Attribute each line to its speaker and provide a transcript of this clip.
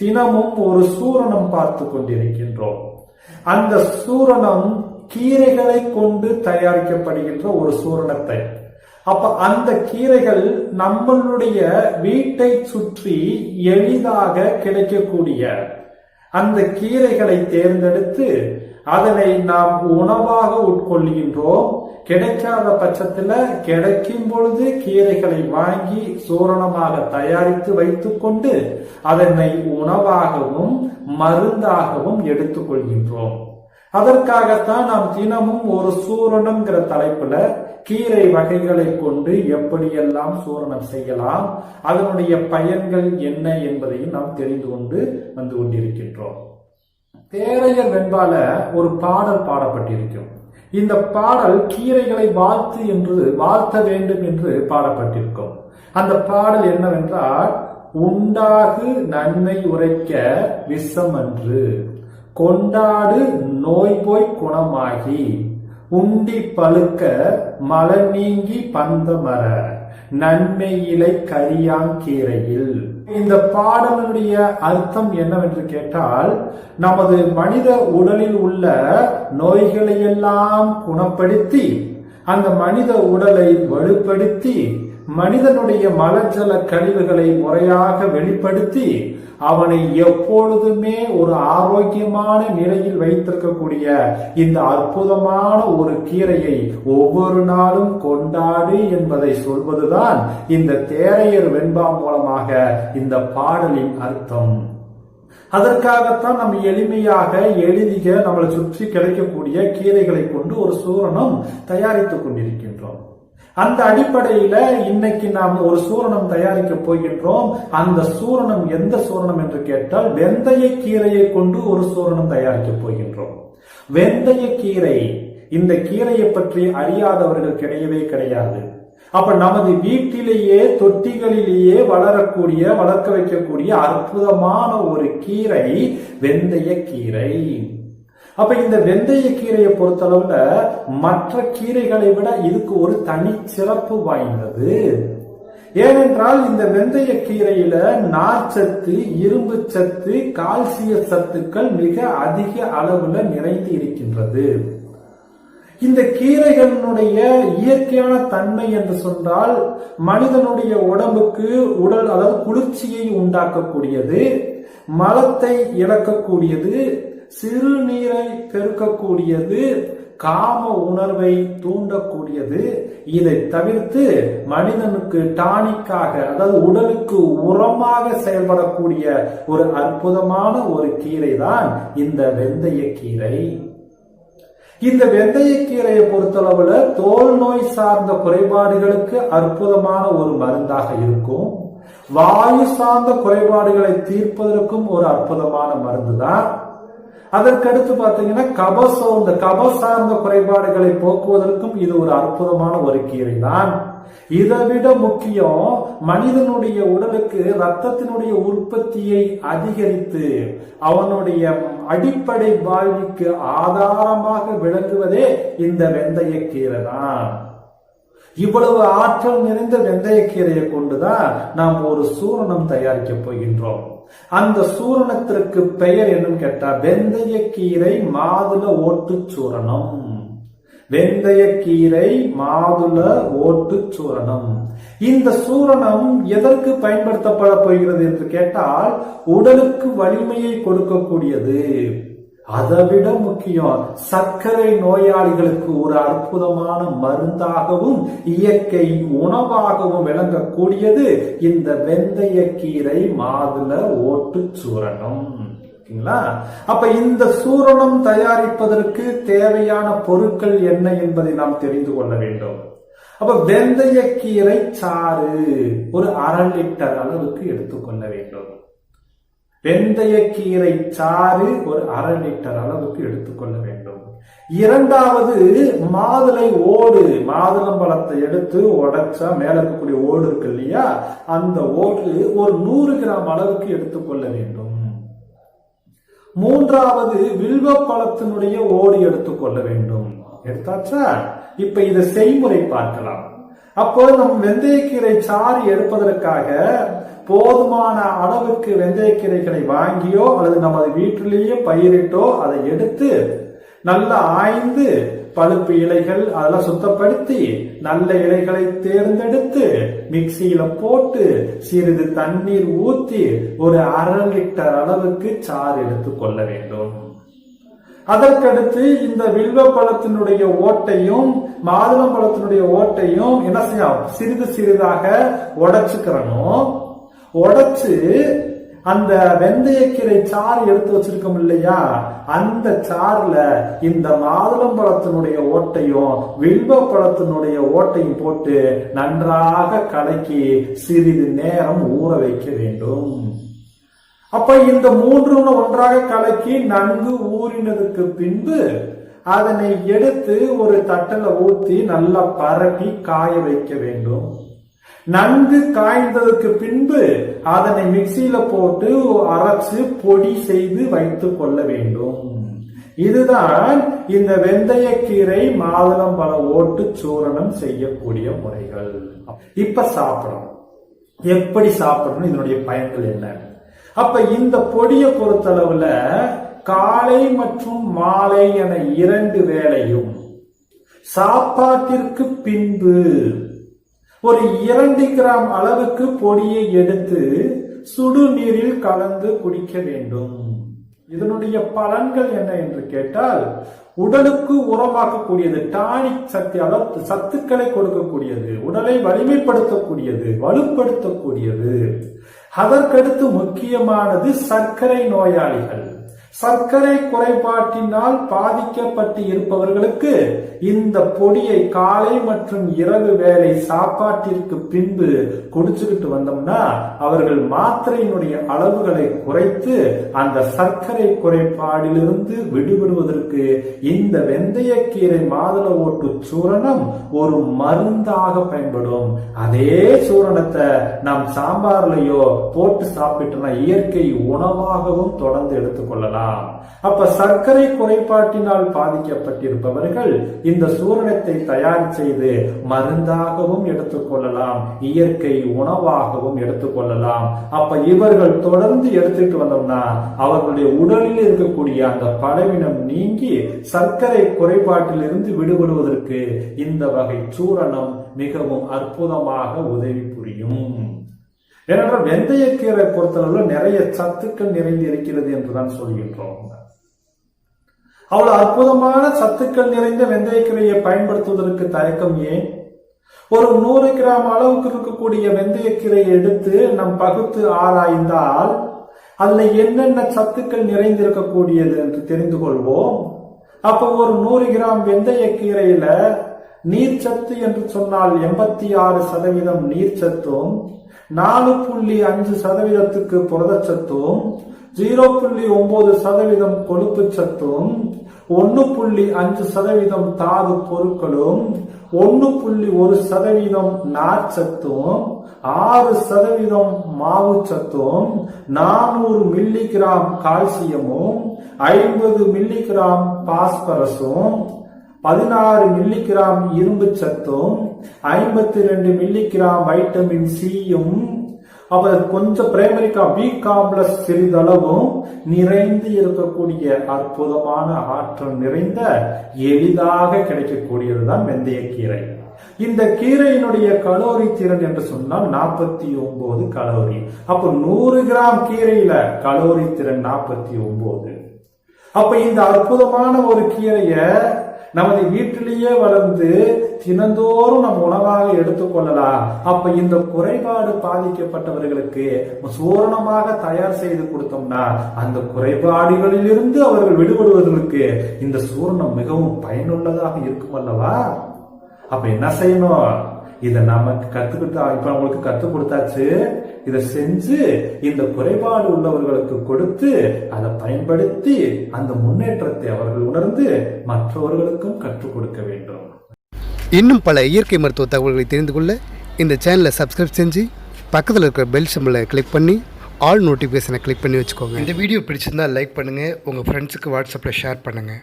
Speaker 1: தினமும் ஒரு சூரணம் பார்த்து கொண்டிருக்கின்றோம். அந்த சூரணம் கீரைகளை கொண்டு தயாரிக்கப்படுகின்ற ஒரு சூரணத்தை. அப்ப அந்த கீரைகள் நம்மளுடைய வீட்டை சுற்றி எளிதாக கிடைக்கக்கூடிய அந்த கீரைகளை தேர்ந்தெடுத்து அதனை நாம் உணவாக உட்கொள்கின்றோம். கிடைக்காத பட்சத்துல கிடைக்கும் பொழுது கீரைகளை வாங்கி சூரணமாக தயாரித்து வைத்துக் கொண்டு அதனை உணவாகவும் மருந்தாகவும் எடுத்துக்கொள்கின்றோம். அதற்காகத்தான் நாம் தினமும் ஒரு சூரணம்ங்கிற தலைப்புல கீரை வகைகளை கொண்டு எப்படியெல்லாம் சூரணம் செய்யலாம், அதனுடைய பயன்கள் என்ன என்பதையும் நாம் தெரிந்து கொண்டு வந்து கொண்டிருக்கின்றோம். தேரையர் வெண்பால ஒரு பாடல் பாடப்பட்டிருக்கும். இந்த பாடல் கீரைகளை வாழ்த்த வேண்டும் என்று பாடப்பட்டிருக்கும். அந்த பாடல் என்னவென்றால், உண்டாகு நன்மை உரைக்க விஷம் அன்று, கொண்டாடு நோய் போய் குணமாகி, உண்டி பழுக்க மலை நீங்கி பந்தமர, நன்மை இலை கரியாங்கீரையில். இந்த பாடலுடைய அர்த்தம் என்னவென்று கேட்டால், நமது மனித உடலில் உள்ள நோய்களை எல்லாம் குணப்படுத்தி அந்த மனித உடலை வலுப்படுத்தி மனிதனுடைய மலஜல கழிவுகளை முறையாக வெளிப்படுத்தி அவனை எப்பொழுதுமே ஒரு ஆரோக்கியமான நிலையில் வைத்திருக்கக்கூடிய இந்த அற்புதமான ஒரு கீரையை ஒவ்வொரு நாளும் கொண்டாடு என்பதை சொல்வதுதான் இந்த தேரையர் வெண்பா மூலமாக இந்த பாடலின் அர்த்தம். அதற்காகத்தான் நம்ம எளிமையாக நம்மளை சுற்றி கிடைக்கக்கூடிய கீரைகளை கொண்டு ஒரு சூரணம் தயாரித்துக் கொண்டிருக்கின்றோம். அந்த அடிப்படையில இன்னைக்கு நாம் ஒரு சூரணம் தயாரிக்க போகின்றோம். அந்த சூரணம் எந்த சூரணம் என்று கேட்டால், வெந்தய கீரையை கொண்டு ஒரு சூரணம் தயாரிக்க போகின்றோம். வெந்தய கீரை, இந்த கீரையை பற்றி அறியாதவர்கள் கிடையவே கிடையாது. அப்ப நமது வீட்டிலேயே தொட்டிகளிலேயே வளர்க்க வைக்கக்கூடிய அற்புதமான ஒரு கீரை வெந்தய கீரை. அப்ப இந்த வெந்தய கீரையை பொறுத்தளவுல மற்ற கீரைகளை விட இதுக்கு ஒரு தனி சிறப்பு வாய்ந்தது. ஏனென்றால் இந்த வெந்தய கீரையில நார்ச்சத்து, இரும்பு சத்து, கால்சிய சத்துக்கள் மிக அதிக அளவுல நிறைந்து இருக்கின்றது. இந்த கீரைகளினுடைய இயற்கையான தன்மை என்று சொன்னால், மனிதனுடைய உடம்புக்கு அதாவது குளிர்ச்சியை உண்டாக்கக்கூடியது, மலத்தை இழக்கக்கூடியது, சிறுநீரை பெருக்கக்கூடியது, காம உணர்வை தூண்டக்கூடியது. இதை தவிர்த்து மனிதனுக்கு டானிக்காக, அதாவது உடலுக்கு உரமாக செயல்படக்கூடிய ஒரு அற்புதமான ஒரு கீரை தான் இந்த வெந்தய கீரை. இந்த வெந்தய கீரையை பொறுத்தளவுல தோல் நோய் சார்ந்த குறைபாடுகளுக்கு அற்புதமான ஒரு மருந்தாக இருக்கும். வாயு சார்ந்த குறைபாடுகளை தீர்ப்பதற்கும் ஒரு அற்புதமான மருந்து தான். அதற்கடுத்து பாத்தீங்கன்னா கப சார்ந்த குறைபாடுகளை போக்குவதற்கும் இது ஒரு அற்புதமான ஒரு கீரை தான். இதை விட முக்கியம், மனிதனுடைய உடலுக்கு ரத்தத்தினுடைய உற்பத்தியை அதிகரித்து அவனுடைய அடிப்படை வாழ்வுக்கு ஆதாரமாக விளங்குவதே இந்த வெந்தய கீரை தான். இவ்வளவு ஆற்றல் நிறைந்த வெந்தய கீரையை கொண்டுதான் நாம் ஒரு சூரணம் தயாரிக்க போகின்றோம். அந்த சூரணத்திற்கு பெயர் என்னன்னு கேட்டா, வெந்தய கீரை மாதுள ஓட்டு சூரணம். வெந்தய கீரை மாதுள ஓட்டு சூரணம். இந்த சூரணம் எதற்கு பயன்படுத்தப்பட போகிறது என்று கேட்டால், உடலுக்கு வலிமையை கொடுக்கக்கூடியது. அதைவிட முக்கியம், சர்க்கரை நோயாளிகளுக்கு ஒரு அற்புதமான மருந்தாகவும் இயற்கை உணவாகவும் விளங்கக்கூடியது இந்த வெந்தய கீரை மாதுள ஓட்டு சூரணம். அப்ப இந்த சூரணம் தயாரிப்பதற்கு தேவையான பொருட்கள் என்ன என்பதை நாம் தெரிந்து கொள்ள வேண்டும். அப்ப வெந்தய கீரை சாறு ஒரு 1/2 லிட்டர் அளவுக்கு எடுத்துக்கொள்ள வேண்டும். வெந்தய கீரை சாறு ஒரு 1/2 லிட்டர் அளவுக்கு எடுத்துக்கொள்ள வேண்டும். இரண்டாவது, மாதுளை ஓடு, மாதுளம்பழத்தை எடுத்து உடைச்சா மேல இருக்கக்கூடிய ஓடு இருக்கு இல்லையா, அந்த ஓடு ஒரு 100 கிராம் அளவுக்கு எடுத்துக்கொள்ள வேண்டும். மூன்றாவது, வில்வ பழத்தினுடைய ஓடு எடுத்துக்கொள்ள வேண்டும். எடுத்தாச்சா? இப்ப இதை செய்முறை பார்க்கலாம். அப்போ நம் வெந்தயக்கீரை சாறு எடுப்பதற்காக போதுமான அளவுக்கு வெந்தயக்கீரைகளை வாங்கியோ அல்லது நமது வீட்டிலேயே பயிரிட்டோ அதை எடுத்து நல்லா ஆய்ந்து பழுப்பு இலைகள் அதெல்லாம் சுத்தப்படுத்தி நல்ல இலைகளை தேர்ந்தெடுத்து மிக்சியில போட்டு சிறிது தண்ணீர் ஊத்தி ஒரு 1/2 லிட்டர் அளவுக்கு சாறு எடுத்துக் கொள்ள வேண்டும். அதற்கடுத்து இந்த வில்வ பழத்தினுடைய ஓட்டையும் மாதுளம் பழத்தினுடைய ஓட்டையும் என்ன செய்யும், சிறிது சிறிதாக உடைச்சுக்கிறணும். உடைச்சு அந்த வெந்தயக்கீரை சாறு எடுத்து வச்சிருக்கோம் இல்லையா, அந்த சாறுல இந்த மாதுளம் பழத்தினுடைய ஓட்டையும் வில்வ பழத்தினுடைய ஓட்டையும் போட்டு நன்றாக கலக்கி சிறிது நேரம் ஊற வைக்க வேண்டும். அப்ப இந்த 3 ஒன்றாக கலக்கி நன்கு ஊறினதுக்கு பின்பு அதனை எடுத்து ஒரு தட்டில் ஊற்றி நல்லா பரப்பி காய வைக்க வேண்டும். நன்கு காய்ந்ததுக்கு பின்பு அதனை மிக்சியில போட்டு அரைச்சு பொடி செய்து வைத்துக் கொள்ள வேண்டும். இதுதான் இந்த வெந்தயக்கீரை மாதுளம் பழ ஓட்டு சூரணம் செய்யக்கூடிய முறைகள். இப்ப சாப்பிடணும், எப்படி சாப்பிடணும், இதனுடைய பயன்கள் என்ன? அப்ப இந்த பொடியை பொறுத்தளவுல காலை மற்றும் மாலை என 2 வேளையும் சாப்பாட்டிற்கு பின்பு ஒரு 2 கிராம் அளவுக்கு பொடியை எடுத்து சுடு நீரில் கலந்து குடிக்க வேண்டும். இதனுடைய பலன்கள் என்ன என்று கேட்டால், உடலுக்கு உரமாக்கக்கூடியது, டானிக் சக்தி, அதாவது சத்துக்களை கொடுக்கக்கூடியது, உடலை வலிமைப்படுத்தக்கூடியது, வலுப்படுத்தக்கூடியது. அதற்கடுத்து முக்கியமானது சர்க்கரை நோயாளிகள், சர்க்கரை குறைபாட்டினால் பாதிக்கப்பட்டு இருப்பவர்களுக்கு இந்த பொடியை காலை மற்றும் இரவு வேளை சாப்பாட்டிற்கு பின்பு குடிச்சுக்கிட்டு வந்தோம்னா அவர்கள் மாத்திரையினுடைய அளவுகளை குறைத்து அந்த சர்க்கரை குறைபாடிலிருந்து விடுபடுவதற்கு இந்த வெந்தயக்கீரை மாதுள ஓட்டு சூரணம் ஒரு மருந்தாக பயன்படும். அதே சூரணத்தை நாம் சாம்பார்லயோ போட்டு சாப்பிட்டோம்னா இயற்கை உணவாகவும் தொடர்ந்து எடுத்துக்கொள்ளலாம். அப்ப சர்க்கரை குறைபாட்டினால் பாதிக்கப்பட்டிருப்பவர்கள் இந்த சூரணத்தை தயார் செய்து மருந்தாகவும் எடுத்துக்கொள்ளலாம், இயற்கை உணவாகவும் எடுத்துக்கொள்ளலாம். அப்ப இவர்கள் தொடர்ந்து எடுத்துட்டு வந்தோம்னா அவர்களுடைய உடலில் இருக்கக்கூடிய அந்த பலவீனம் நீங்கி சர்க்கரை குறைபாட்டில் இருந்து விடுபடுவதற்கு இந்த வகை சூரணம் மிகவும் அற்புதமாக உதவி புரியும். ஏனென்றால் வெந்தயக்கீரை பொறுத்தளவில் நிறைய சத்துக்கள் நிறைந்து இருக்கிறது என்றுதான் சொல்கின்றோம். அவ்வளவு அற்புதமான சத்துக்கள் நிறைந்த வெந்தயக்கீரையை பயன்படுத்துவதற்கு தயக்கம் ஏன்? ஒரு 100 கிராம் அளவுக்கு இருக்கக்கூடிய வெந்தயக்கீரையை எடுத்து நம் பகுத்து ஆராய்ந்தால் அதுல என்னென்ன சத்துக்கள் நிறைந்திருக்கக்கூடியது என்று தெரிந்து கொள்வோம். அப்ப ஒரு 100 கிராம் வெந்தயக்கீரையில நீர்ச்சத்து என்று சொன்னால் 86% நீர்ச்சத்தும், 4.5% புரதச்சத்தும், 0.9% கொழுப்பு சத்தும், 1.5% தாது பொருட்களும், 1.1% நார்ச்சத்தும், 6% மாவு சத்தும், 400 மில்லிகிராம் கால்சியமும், 50 மில்லிகிராம் பாஸ்பரஸும், 16 மில்லிகிராம் இரும்பு சத்தும், 52 மில்லிகிராம் வைட்டமின் சியும், அவர் கொஞ்சம் பிரைமரிக்கா பி காம்ப்ளெக்ஸ் சிறிதளவும் நிறைந்து இருக்கக்கூடிய அற்புதமான ஆற்றல் நிறைந்த எளிதாக கிடைக்கக்கூடியதுதான் வெந்தயக்கீரை. இந்த கீரையினுடைய கலோரி திறன் என்று சொன்னால் 49 கலோரி. அப்ப 100 கிராம் கீரையில கலோரி திறன் 49. அப்ப இந்த அற்புதமான ஒரு கீரைய நமது வீட்டிலேயே வளர்ந்து தினந்தோறும் நம் உணவாக எடுத்துக்கொள்ளலாம். அப்ப இந்த குறைபாடு பாதிக்கப்பட்டவர்களுக்கு சூரணமாக தயார் செய்து கொடுத்தோம்னா அந்த குறைபாடுகளில் இருந்து அவர்கள் விடுபடுவதற்கு இந்த சூரணம் மிகவும் பயனுள்ளதாக இருக்கும் அல்லவா? அப்ப என்ன செய்யணும்? இதை நமக்கு கத்துக்கிட்டா, இப்ப உங்களுக்கு கத்துக் கொடுத்தாச்சு, இதை செஞ்சு இந்த குறைபாடு உள்ளவர்களுக்கு கொடுத்து அதை பயன்படுத்தி அந்த முன்னேற்றத்தை அவர்கள் உணர்ந்து மற்றவர்களுக்கும் கற்றுக் கொடுக்க வேண்டும்.
Speaker 2: இன்னும் பல இயற்கை மருத்துவ தகவல்களை தெரிந்து கொள்ள இந்த சேனலை சப்ஸ்கிரைப் செஞ்சு பக்கத்தில் இருக்கிற பெல் சிம்பலை கிளிக் பண்ணி ஆல் நோட்டிஃபிகேஷனை கிளிக் பண்ணி வச்சுக்கோங்க. இந்த வீடியோ பிடிச்சிருந்தால் லைக் பண்ணுங்கள், உங்கள் ஃப்ரெண்ட்ஸுக்கு வாட்ஸ்அப்பில் ஷேர் பண்ணுங்கள்.